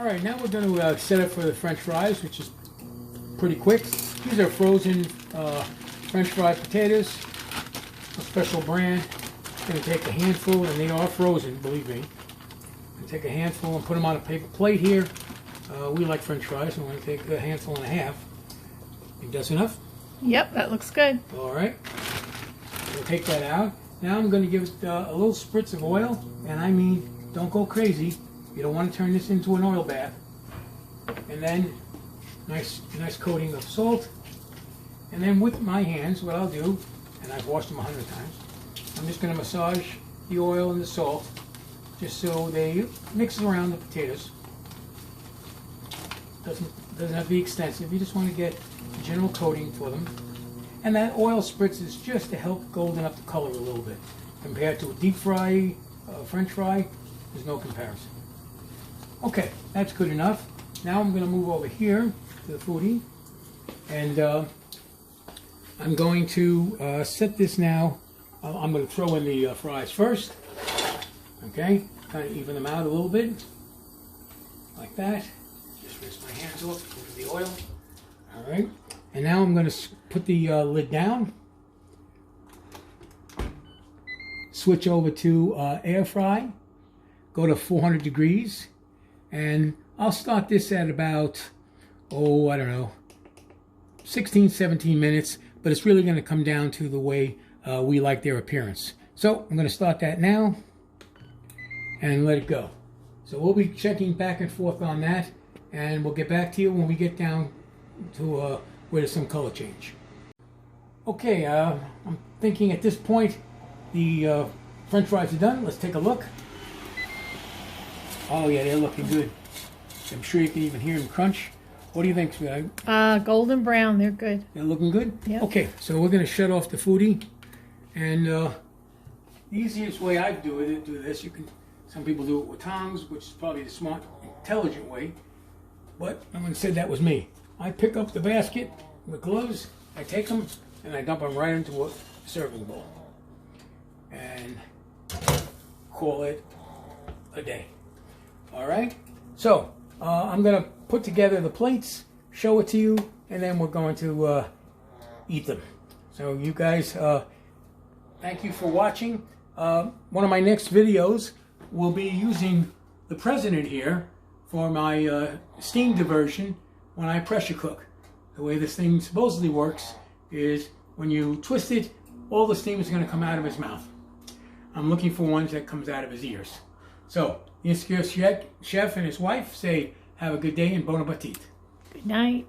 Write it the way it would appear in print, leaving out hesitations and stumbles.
All right, now we're going to set up for the French fries, which is pretty quick. These are frozen French fried potatoes, a special brand. I'm going to take a handful, and they are frozen, believe me. I'm going to take a handful and put them on a paper plate here. We like French fries, so I'm going to take a handful and a half. Think that's enough? Yep, that looks good. All right. We'll take that out. Now I'm going to give it a little spritz of oil, and I mean, don't go crazy. You don't want to turn this into an oil bath. And then nice coating of salt. And then with my hands, what I'll do, and I've washed them 100 times, I'm just going to massage the oil and the salt just so they mix around the potatoes. Doesn't have to be extensive. You just want to get a general coating for them. And that oil spritz is just to help golden up the color a little bit. Compared to a deep fry, French fry, there's no comparison. Okay, that's good enough. Now I'm going to move over here to the foodi, and I'm going to set this now. I'm going to throw in the fries first. Okay, kind of even them out a little bit, like that. Just rinse my hands off with the oil. All right, and now I'm going to put the lid down. Switch over to air fry. Go to 400 degrees. And I'll start this at about, I don't know, 16, 17 minutes. But it's really going to come down to the way we like their appearance. So I'm going to start that now and let it go. So we'll be checking back and forth on that. And we'll get back to you when we get down to where there's some color change. Okay, I'm thinking at this point the French fries are done. Let's take a look. Oh yeah, they're looking good. I'm sure you can even hear them crunch. What do you think, sweetheart? Golden brown, they're good. They're looking good? Yep. Okay, so we're going to shut off the foodi. And the easiest way I do this, some people do it with tongs, which is probably the smart, intelligent way. But I'm going to say that was me. I pick up the basket with gloves, I take them, and I dump them right into a serving bowl. And call it a day. All right, so I'm going to put together the plates, show it to you, and then we're going to eat them. So you guys, thank you for watching. One of my next videos will be using the president here for my steam diversion when I pressure cook. The way this thing supposedly works is when you twist it, all the steam is going to come out of his mouth. I'm looking for ones that comes out of his ears. So, the chef and his wife say, have a good day and bon appetit. Good night.